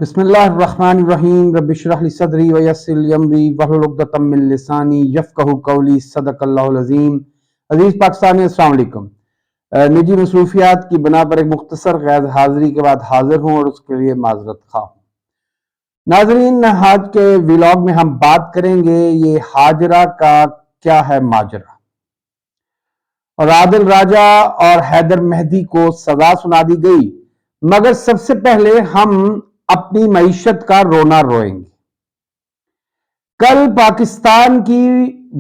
بسم اللہ الرحمن الرحیم رب اشرح لی صدری ویسر لی امری واحلل عقدۃ من لسانی یفقہوا قولی صدق اللہ العظیم۔ عزیز پاکستانی، السلام علیکم۔ نجی مصروفیات کی بنا پر ایک مختصر غیر حاضری کے بعد حاضر ہوں اور اس کے لیے معذرت خواہ ہوں۔ ناظرین، آج کے ویلاگ میں ہم بات کریں گے یہ ہاجرہ کا کیا ہے ماجرا، اور عادل راجہ اور حیدر مہدی کو سزا سنا دی گئی، مگر سب سے پہلے ہم اپنی معیشت کا رونا روئیں گے۔ کل پاکستان کی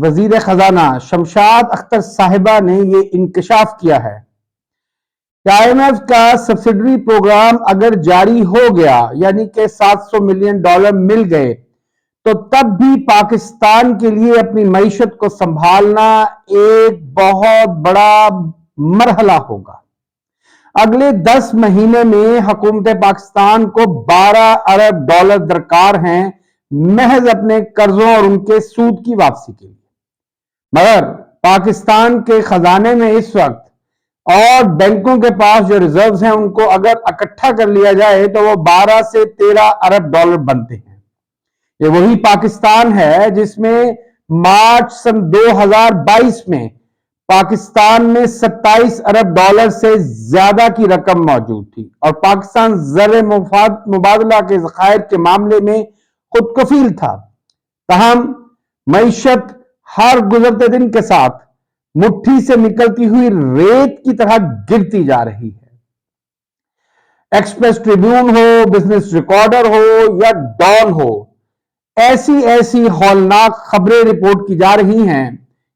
وزیر خزانہ شمشاد اختر صاحبہ نے یہ انکشاف کیا ہے کہ آئی ایم ایف کا سبسڈری پروگرام اگر جاری ہو گیا، یعنی کہ $700 ملین مل گئے، تو تب بھی پاکستان کے لیے اپنی معیشت کو سنبھالنا ایک بہت بڑا مرحلہ ہوگا۔ اگلے 10 مہینے میں حکومت پاکستان کو $12 ارب درکار ہیں محض اپنے قرضوں اور ان کے سود کی واپسی کے لیے، مگر پاکستان کے خزانے میں اس وقت اور بینکوں کے پاس جو ریزروز ہیں ان کو اگر اکٹھا کر لیا جائے تو وہ 12 سے 13 ارب بنتے ہیں۔ یہ وہی پاکستان ہے جس میں مارچ سن 2022 میں پاکستان میں $27 ارب سے زیادہ کی رقم موجود تھی، اور پاکستان زر مبادلہ کے ذخائر کے معاملے میں خود کفیل تھا۔ تاہم معیشت ہر گزرتے دن کے ساتھ مٹھی سے نکلتی ہوئی ریت کی طرح گرتی جا رہی ہے۔ ایکسپریس ٹریبیون ہو، بزنس ریکارڈر ہو یا ڈان ہو، ایسی ہولناک خبریں رپورٹ کی جا رہی ہیں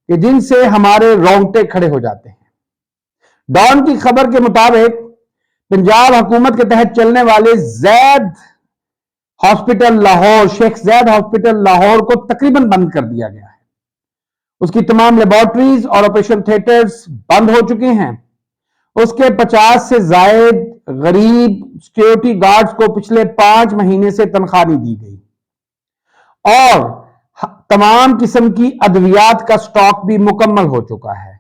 کہ جن سے ہمارے رونگٹے کھڑے ہو جاتے ہیں۔ ڈان کی خبر کے مطابق پنجاب حکومت کے تحت چلنے والے زید ہاسپٹل لاہور، شیخ زید ہاسپٹل لاہور کو تقریباً بند کر دیا گیا ہے۔ اس کی تمام لیبارٹریز اور آپریشن تھیٹرز بند ہو چکے ہیں۔ اس کے 50 سے زائد غریب سیکیورٹی گارڈز کو پچھلے 5 مہینے سے تنخواہ نہیں دی گئی، اور تمام قسم کی ادویات کا سٹاک بھی مکمل ہو چکا ہے۔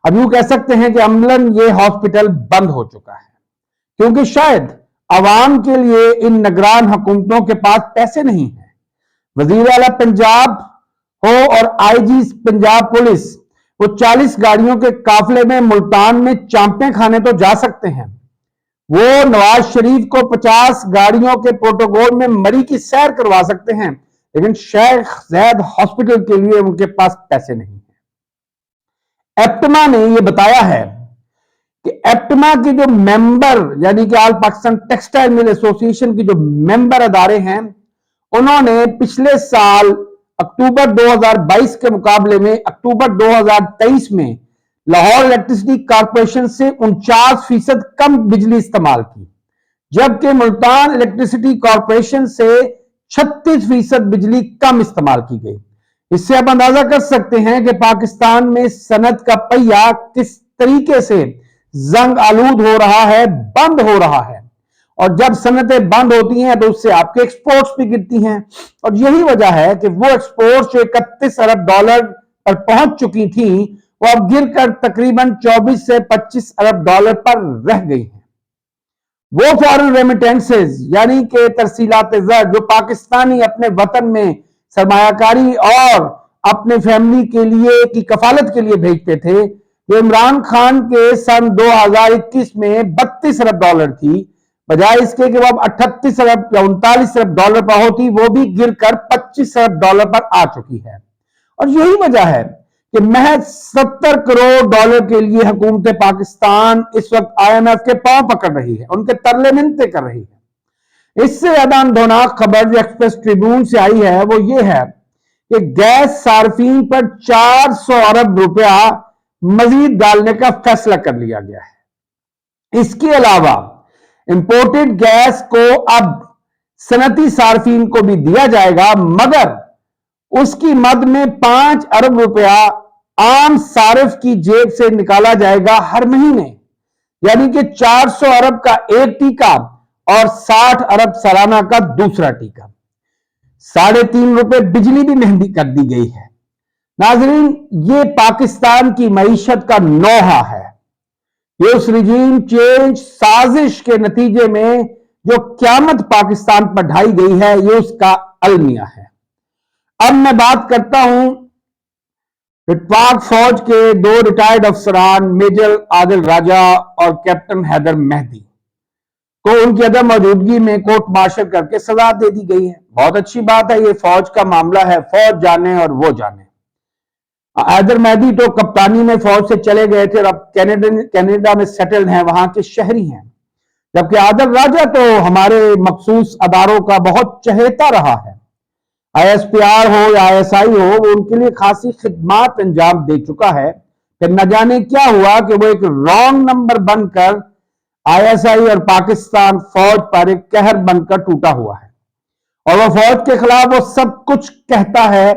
اب یوں کہہ سکتے ہیں کہ عملاً یہ ہاسپٹل بند ہو چکا ہے، کیونکہ شاید عوام کے لیے ان نگران حکومتوں کے پاس پیسے نہیں ہیں۔ وزیر اعلیٰ پنجاب ہو اور آئی جی پنجاب پولیس، وہ 40 گاڑیوں کے قافلے میں ملتان میں چانپیں کھانے تو جا سکتے ہیں، وہ نواز شریف کو 50 گاڑیوں کے پروٹوکول میں مری کی سیر کروا سکتے ہیں، لیکن شیخ زید ہاسپٹل کے لیے ان کے پاس پیسے نہیں ہیں۔ ایپٹما نے یہ بتایا ہے کہ ایپٹما کے جو ممبر، یعنی کہ آل پاکستان ٹیکسٹائل مل ایسوسی ایشن کی جو ممبر ادارے ہیں، انہوں نے پچھلے سال اکتوبر 2022 کے مقابلے میں اکتوبر 2023 میں لاہور الیکٹریسٹی کارپوریشن سے 49% کم بجلی استعمال کی، جبکہ ملتان الیکٹریسٹی کارپوریشن سے 36% بجلی کم استعمال کی گئی۔ اس سے آپ اندازہ کر سکتے ہیں کہ پاکستان میں صنعت کا پہیہ کس طریقے سے زنگ آلود ہو رہا ہے، بند ہو رہا ہے، اور جب صنعتیں بند ہوتی ہیں تو اس سے آپ کے ایکسپورٹس بھی گرتی ہیں، اور یہی وجہ ہے کہ وہ ایکسپورٹس جو 31 ارب پر پہنچ چکی تھیں، وہ اب گر کر تقریباً 24 سے 25 ارب پر رہ گئی ہیں۔ وہ فارن ریمیٹنسز، یعنی کہ ترسیلات زر، جو پاکستانی اپنے وطن میں سرمایہ کاری اور اپنے فیملی کے لیے کی کفالت کے لیے بھیجتے تھے، جو عمران خان کے سن 2021 میں 32 ارب تھی، بجائے اس کے کہ وہ اب 38 ارب یا 39 ارب پر ہوتی، وہ بھی گر کر 25 ارب پر آ چکی ہے۔ اور یہی وجہ ہے کہ محض $70 کروڑ کے لیے حکومت پاکستان اس وقت آئی ایم ایف کے پاؤں پکڑ رہی ہے، ان کے ترلے منتیں کر رہی ہے۔ اس سے زیادہ اندھوناک خبر جو ایکسپریس ٹریبیون سے آئی ہے وہ یہ ہے کہ گیس صارفین پر $400 ارب مزید ڈالنے کا فیصلہ کر لیا گیا ہے۔ اس کے علاوہ امپورٹڈ گیس کو اب صنعتی صارفین کو بھی دیا جائے گا، مگر اس کی مد میں $5 ارب عام صارف کی جیب سے نکالا جائے گا ہر مہینے، یعنی کہ 400 ارب کا ایک ٹیکہ اور 60 ارب سالانہ کا دوسرا ٹیکہ۔ $3.5 بجلی بھی مہنگی کر دی گئی ہے۔ ناظرین، یہ پاکستان کی معیشت کا نوحہ ہے۔ یہ اس رجیم چینج سازش کے نتیجے میں جو قیامت پاکستان پر ڈھائی گئی ہے یہ اس کا المیہ ہے۔ اب میں بات کرتا ہوں پاک فوج کے دو ریٹائرڈ افسران میجر عادل راجہ اور کیپٹن حیدر مہدی کو ان کی عدم موجودگی میں کورٹ مارشل کر کے سزا دے دی گئی ہے۔ بہت اچھی بات ہے، یہ فوج کا معاملہ ہے، فوج جانے اور وہ جانے۔ حیدر مہدی تو کپتانی میں فوج سے چلے گئے تھے اور اب کینیڈا میں سیٹلڈ ہیں، وہاں کے شہری ہیں، جبکہ عادل راجہ تو ہمارے مخصوص اداروں کا بہت چہیتا رہا ہے۔ آئی ایس پی آر ہو یا آئی ایس آئی ہو، وہ ان کے لیے خاصی خدمات انجام دے چکا ہے، پھر نہ جانے کیا ہوا کہ وہ ایک رانگ نمبر بن کر آئی ایس آئی اور پاکستان فوج پر ایک قہر بن کر ٹوٹا ہوا ہے، اور وہ فوج کے خلاف وہ سب کچھ کہتا ہے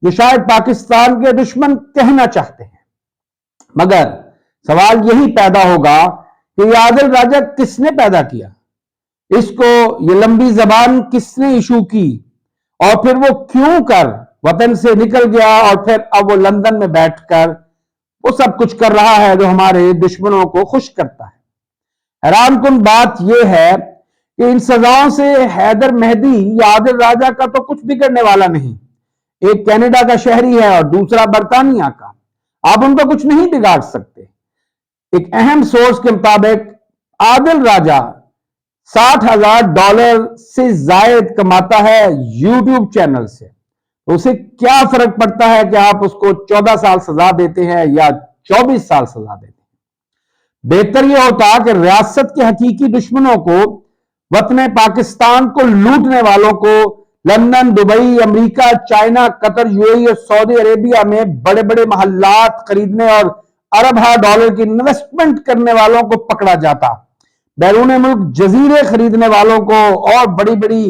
جو شاید پاکستان کے دشمن کہنا چاہتے ہیں۔ مگر سوال یہی پیدا ہوگا کہ یہ عادل راجہ کس نے پیدا کیا، اس کو یہ لمبی زبان کس نے ایشو کی، اور پھر وہ کیوں کر وطن سے نکل گیا اور پھر اب وہ لندن میں بیٹھ کر وہ سب کچھ کر رہا ہے جو ہمارے دشمنوں کو خوش کرتا ہے۔ حیران کن بات یہ ہے کہ ان سزاؤں سے حیدر مہدی یا عادل راجہ کا تو کچھ بگڑنے والا نہیں، ایک کینیڈا کا شہری ہے اور دوسرا برطانیہ کا، آپ ان کو کچھ نہیں بگاڑ سکتے۔ ایک اہم سورس کے مطابق عادل راجہ $60,000 سے زائد کماتا ہے یوٹیوب چینل سے، اسے کیا فرق پڑتا ہے کہ آپ اس کو 14 سال سزا دیتے ہیں یا 24 سال سزا دیتے ہیں؟ بہتر یہ ہوتا کہ ریاست کے حقیقی دشمنوں کو، وطن پاکستان کو لوٹنے والوں کو، لندن، دبئی، امریکہ، China, Qatar, U A E اور سعودی عربیہ میں بڑے بڑے محلات خریدنے اور اربوں ڈالر کی انویسٹمنٹ کرنے والوں کو پکڑا جاتا، بیرون ملک جزیرے خریدنے والوں کو اور بڑی بڑی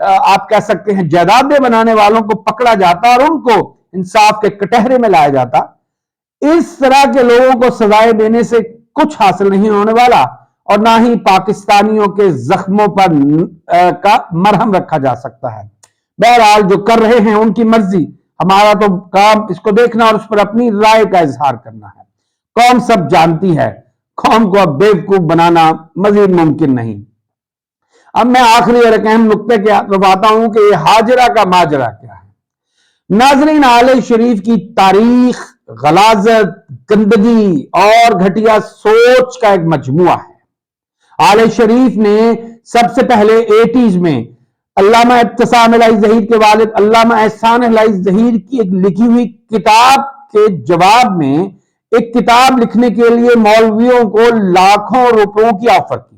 آپ کہہ سکتے ہیں جائیدادیں بنانے والوں کو پکڑا جاتا اور ان کو انصاف کے کٹہرے میں لایا جاتا۔ اس طرح کے لوگوں کو سزائیں دینے سے کچھ حاصل نہیں ہونے والا، اور نہ ہی پاکستانیوں کے زخموں پر کا مرہم رکھا جا سکتا ہے۔ بہرحال جو کر رہے ہیں ان کی مرضی، ہمارا تو کام اس کو دیکھنا اور اس پر اپنی رائے کا اظہار کرنا ہے۔ قوم سب جانتی ہے، قوم کو اب بیوقوف بنانا مزید ممکن نہیں۔ اب میں آخری اور ایک اہم نقطے کے طرف آتا ہوں کہ یہ ہاجرہ کا ماجرہ کیا ہے۔ ناظرین، آل شریف کی تاریخ غلاظت، گندگی اور گھٹیا سوچ کا ایک مجموعہ ہے۔ آل شریف نے سب سے پہلے 80s میں علامہ ابتسام الہی ظہیر کے والد علامہ احسان الہی ظہیر کی ایک لکھی ہوئی کتاب کے جواب میں ایک کتاب لکھنے کے لیے مولویوں کو لاکھوں روپوں کی آفر کی۔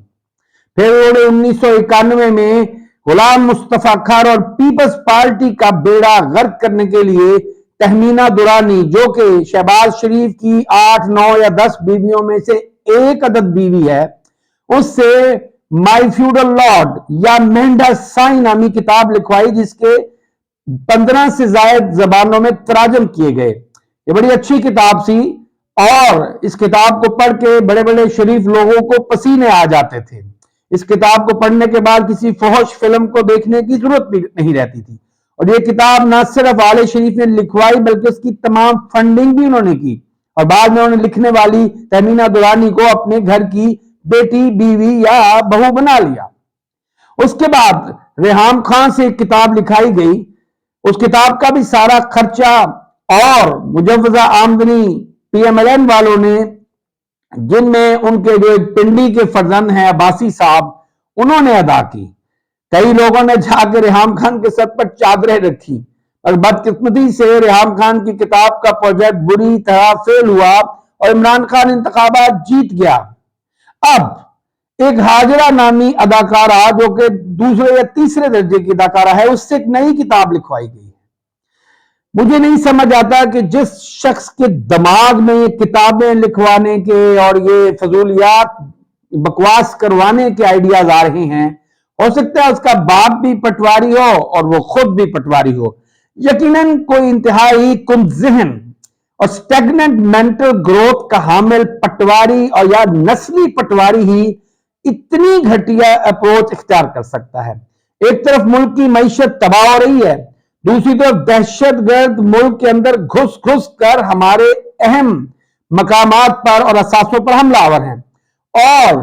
پھر انہوں نے 1991 میں غلام مصطفیٰ کھار اور پیپلز پارٹی کا بیڑا غرق کرنے کے لیے تہمینہ درانی، جو کہ شہباز شریف کی 8، 9 یا 10 بیویوں میں سے ایک عدد بیوی ہے، اس سے مائی فیوڈل لارڈ یا مہنڈا سائی نامی کتاب لکھوائی، جس کے 15 سے زائد زبانوں میں تراجم کیے گئے۔ یہ بڑی اچھی کتاب سی، اور اس کتاب کو پڑھ کے بڑے بڑے شریف لوگوں کو پسینے آ جاتے تھے۔ اس کتاب کو پڑھنے کے بعد کسی فحش فلم کو دیکھنے کی ضرورت بھی نہیں رہتی تھی، اور یہ کتاب نہ صرف آل شریف نے لکھوائی بلکہ اس کی تمام فنڈنگ بھی انہوں نے کی، اور بعد میں انہوں نے لکھنے والی تہمینہ درانی کو اپنے گھر کی بیٹی، بیوی یا بہو بنا لیا۔ اس کے بعد ریحام خان سے ایک کتاب لکھائی گئی، اس کتاب کا بھی سارا خرچہ اور مجوزہ آمدنی پی ایم ایل این والوں نے، جن میں ان کے جو پنڈی کے فرزند ہیں عباسی صاحب، انہوں نے ادا کی۔ کئی لوگوں نے جا کے ریحام خان کے سر پر چادریں رکھی، اور بدقسمتی سے ریحام خان کی کتاب کا پروجیکٹ بری طرح فیل ہوا اور عمران خان انتخابات جیت گیا۔ اب ایک ہاجرہ نامی اداکارہ، جو کہ دوسرے یا تیسرے درجے کی اداکارہ ہے، اس سے ایک نئی کتاب لکھوائی گئی۔ مجھے نہیں سمجھ آتا کہ جس شخص کے دماغ میں یہ کتابیں لکھوانے کے اور یہ فضولیات بکواس کروانے کے آئیڈیاز آ رہے ہیں، ہو سکتا ہے اس کا باپ بھی پٹواری ہو اور وہ خود بھی پٹواری ہو۔ یقیناً کوئی انتہائی کم ذہن اور سٹیگننٹ مینٹل گروتھ کا حامل پٹواری اور یا نسلی پٹواری ہی اتنی گھٹیا اپروچ اختیار کر سکتا ہے۔ ایک طرف ملک کی معیشت تباہ ہو رہی ہے، دوسری طرف دہشت گرد ملک کے اندر گھس گھس کر ہمارے اہم مقامات پر اور اثاثوں پر حملہ آور ہیں، اور